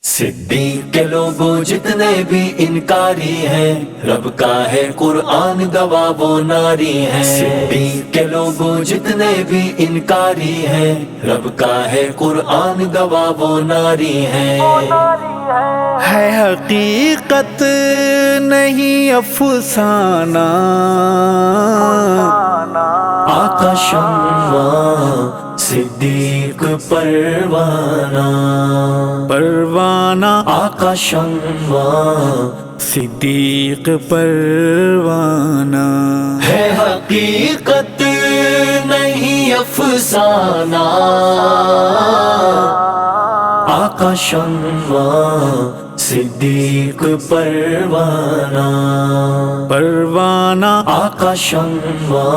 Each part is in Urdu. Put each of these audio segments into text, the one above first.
صدیق کے لوگوں جتنے بھی انکاری ہیں، رب کا ہے قرآن گواہ وہ ناری ہیں۔ صدیق کے لوگوں جتنے بھی انکاری ہیں، رب کا ہے قرآن گواہ وہ ناری ہیں۔ ہے حقیقت نہیں افسانہ، آقا شمع صدیق پروانہ، پروانہ آقا شمع صدیق پروانہ۔ ہے حقیقت نہیں افسانہ، آقا شمع صدیق پروانہ، پروانہ آقا شمع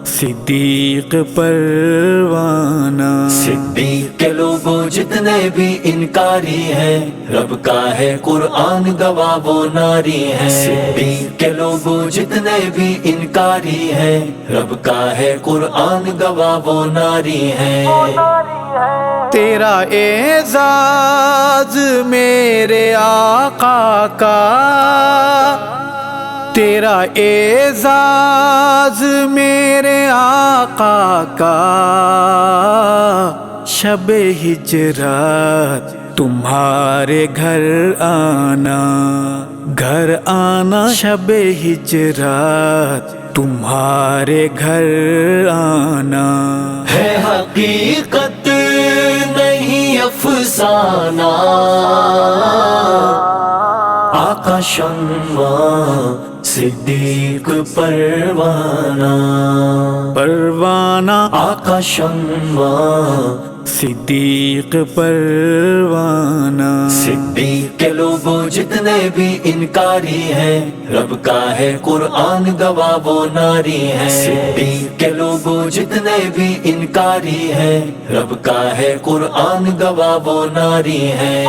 صدیق پروانہ۔ صدیق کے لوگوں جتنے بھی انکاری ہیں، رب کا ہے قرآن گواہ وہ ناری ہیں۔ صدیق کے لوگوں جتنے بھی انکاری ہیں، رب کا ہے قرآن گواہ وہ ناری ہیں۔ تیرا اعزاز میرے آقا کا، تیرا اعزاز میرے آقا کا، شب ہجرات تمہارے گھر آنا، گھر آنا شب ہجرات تمہارے گھر آنا۔ ہے حقیقت نہیں افسانہ، آقا شمع صدیق پروانہ، پروانہ آقا شمع صدیق پروانہ۔ صدیق کے لوگوں جتنے بھی انکاری ہیں، رب کا ہے قرآن گواہ وہ ناری ہیں۔ صدیق کے لوگوں جتنے بھی انکاری ہیں، رب کا ہے قرآن گواہ وہ ناری ہیں۔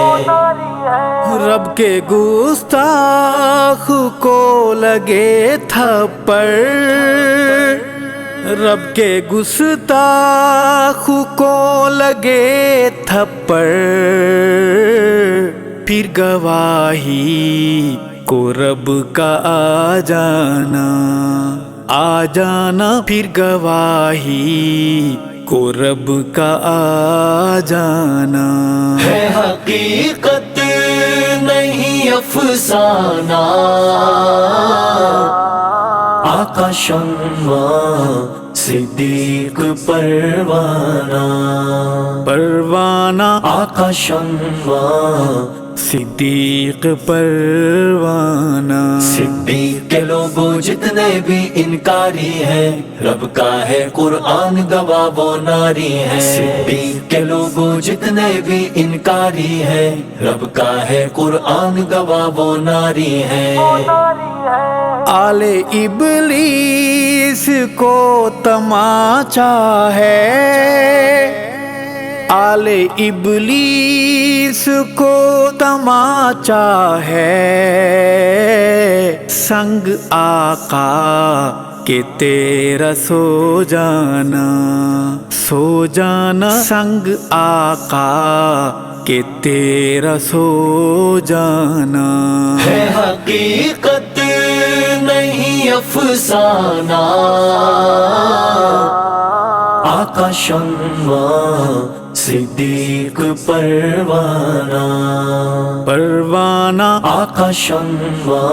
رب کے گستاخ کو لگے تھپڑ، رب کے گستاخ کو لگے تھپڑ، پھر گواہی کو رب کا آ جانا، آ جانا پھر گواہی کو رب کا آ جانا۔ ہے حقیقت نہیں افسانہ، آقا شمع صدیق پروانہ، پروانہ آقا شمع صدیق پروانہ۔ صدیق کے لوگوں جتنے بھی انکاری ہیں، رب کا ہے قرآن گواہ وہ ناری ہیں۔ صدیق کے لوگوں جتنے بھی انکاری ہیں، رب کا ہے قرآن گواہ وہ ناری ہیں۔ آل ابلیس کو تماچا ہے، آل ابلیس کو تماچا ہے، سنگ آقا کہ تیرا سو جانا، سو جانا سنگ آقا کہ تیرا سو جانا۔ ہے حقیقت نہیں افسانہ، آقا شمع صدیق پروانہ، پروانہ آقا شمع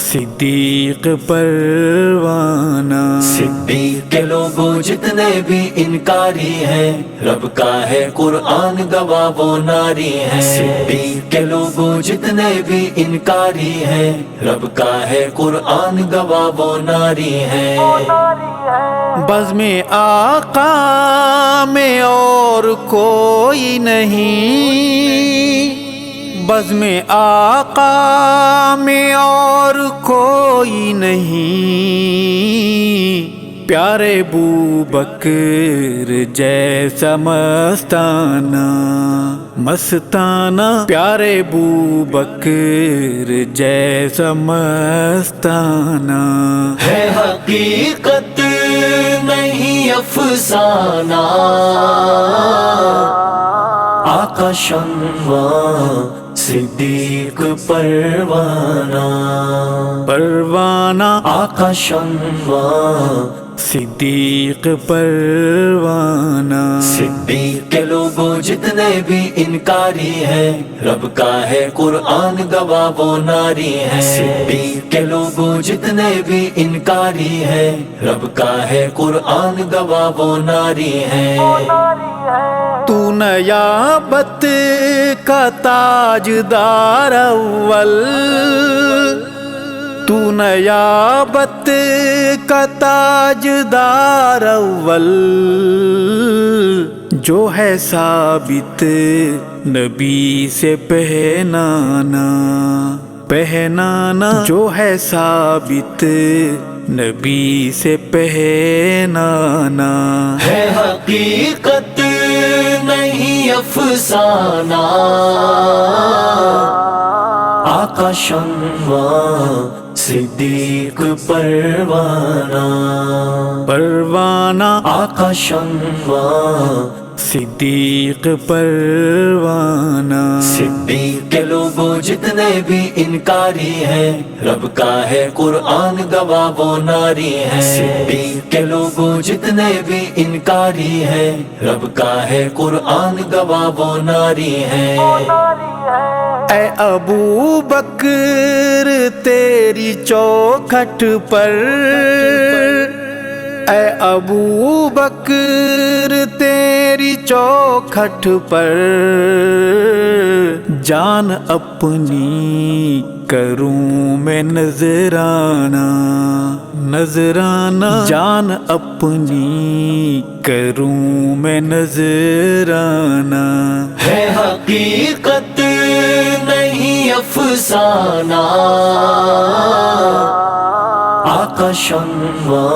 صدیق پروانہ۔ صدیق کے لوگوں جتنے بھی انکاری ہیں، رب کا ہے قرآن گواہ وہ ناری ہیں۔ صدیق کے لوگوں جتنے بھی انکاری ہیں، رب کا ہے قرآن گواہ وہ ناری ہیں۔ بزم آقا میں اور کوئی نہیں، بزم آقا میں اور کوئی نہیں، پیارے بوبکر جیسا مستانہ، مستانہ پیارے بوبکر جیسا مستانہ۔ ہے حقیقت نہیں افسانہ، آقا شمع صدیق پروانہ، پروانہ آقا شمع صدیق پروانہ، صدیق کے لوگوں جتنے بھی انکاری ہیں، رب کا ہے قرآن گواہ وہ ناری ہیں۔ صدیق کے لوگوں جتنے بھی انکاری ہیں، رب کا ہے قرآن گواہ وہ ناری ہیں۔ تو نیابت کا تاجدار اول، تو نیابت کا تاجدار اول، جو ہے ثابت نبی سے پہنانا، پہنانا جو ہے ثابت نبی سے پہنانا، ہے حقیقت نہیں افسانہ، آقا شمع صدیق پروانہ، پروانہ آقا شمع صدیق پروانہ، صدیق کے لوگوں جتنے بھی انکاری ہیں، رب کا ہے قرآن گواہ وہ ناری ہیں۔ صدیق کے لوگوں جتنے بھی انکاری ہیں، رب کا ہے قرآن گواہ وہ ناری ہیں۔ اے ابو بکر تیری چوکھٹ پر، اے ابو بکر تیری چوکھٹ پر، جان اپنی کروں میں نذرانہ، نذرانہ جان اپنی کروں میں نذرانہ، ہے حقیقت نہیں افسانہ، آقا شمع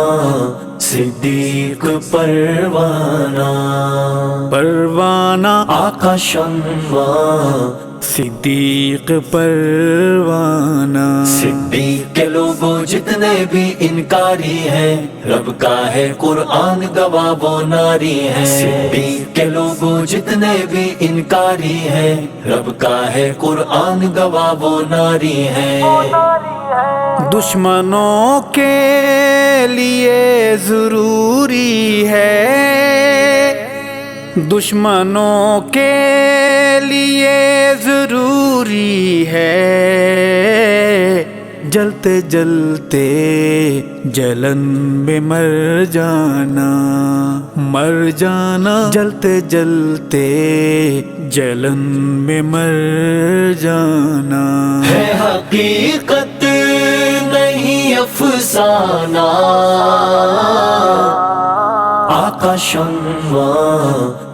صدیق پروانہ، پروانہ آقا شمع صدیق پروانہ، صدیق کے لوگوں جتنے بھی انکاری ہیں، رب کا ہے قرآن گواہ وہ ناری ہیں۔ صدیق کے لوگوں جتنے بھی انکاری ہیں، رب کا ہے قرآن گواہ وہ ناری ہیں۔ دشمنوں کے لیے ضروری ہے، دشمنوں کے لیے ضروری ہے، جلتے جلتے جلن میں مر جانا، مر جانا جلتے جلتے جلن میں مر جانا، ہے حقیقت نہیں افسانہ، آقا شمع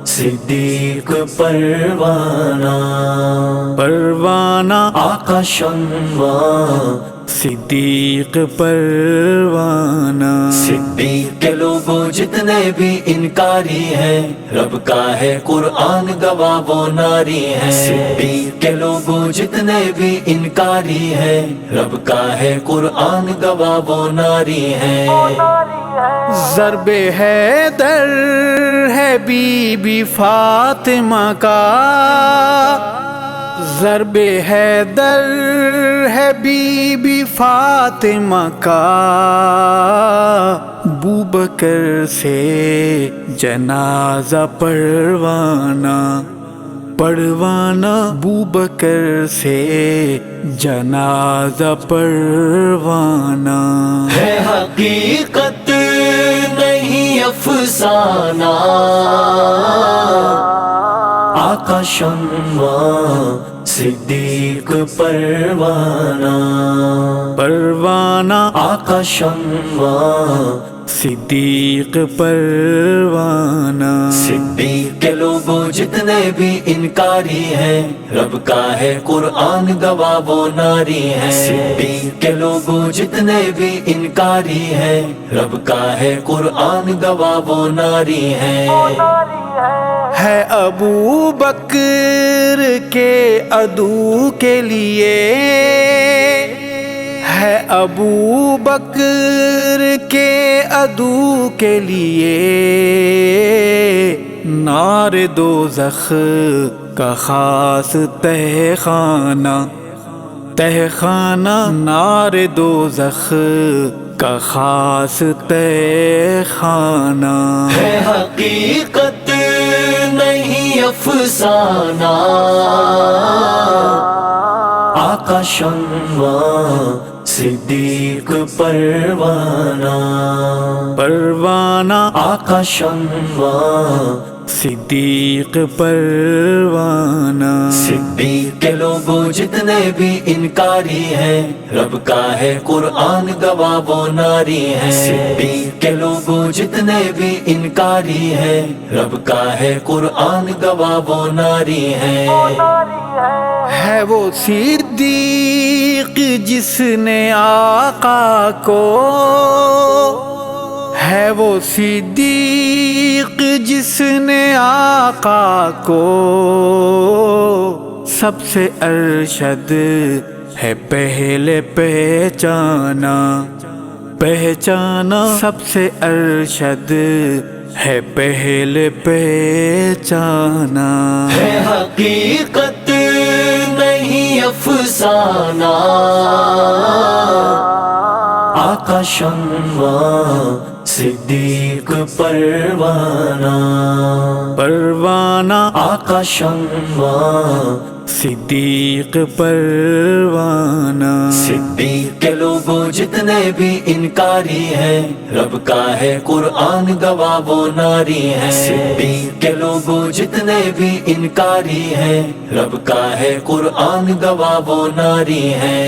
صدیق پروانہ، پروانہ آقا شمع صدیق پروانہ، صدیق کے لوگوں جتنے بھی انکاری ہیں، رب کا ہے قرآن گواہ وہ ناری ہیں۔ صدیق کے لوگوں جتنے بھی انکاری ہیں، رب کا ہے قرآن گواہ وہ ناری ہیں۔ ضرب حیدر ہے بی بی فاطمہ کا، ضرب حیدر ہے بی بی فاطمہ کا، بوبکر سے جنازہ پڑھوانا، پڑھوانا بوبکر سے جنازہ پڑھوانا، ہے حقیقت نہیں افسانہ، آقا شمع صدیق پروانہ، پروانہ آقا شمع صدیق پروانہ، صدیق کے لوگوں جتنے بھی انکاری ہیں، رب کا ہے قرآن گواہ وہ ناری ہیں۔ صدیق کے لوگوں جتنے بھی انکاری ہیں، رب کا ہے قرآن گواہ وہ ناری ہیں۔ ہے ابو بکر کے عدو کے لیے، ہے ابو بکر کے عدو کے لیے، نار دوزخ کا خاص تہخانہ نار دوزخ کا خاص تہخانہ ہے حقیقت نہیں افسانہ، آقا شمع صدیق پروانہ آقا شمع صدیق پروانہ صدیق کے لوگوں جتنے بھی انکاری ہیں، رب کا ہے قرآن گواہ وہ ناری ہیں۔ صدیق کے لوگوں جتنے بھی انکاری ہیں، رب کا ہے قرآن گواہ وہ ناری ہیں۔ ہے وہ صدیق جس نے آقا کو، ہے وہ صدیق جس نے آقا کو سب سے ارشد ہے پہلے پہچانا سب سے ارشد ہے پہلے پہچانا ہے حقیقت نہیں افسانہ، آقا شمع صدیق پروانہ آقا شمع صدیق پروانہ صدیق کے لوگوں جتنے بھی انکاری ہیں، رب کا ہے قرآن گواہ وہ ناری ہیں۔ صدیق کے لوگوں جتنے بھی انکاری ہیں، رب کا ہے قرآن گواہ وہ ناری ہیں۔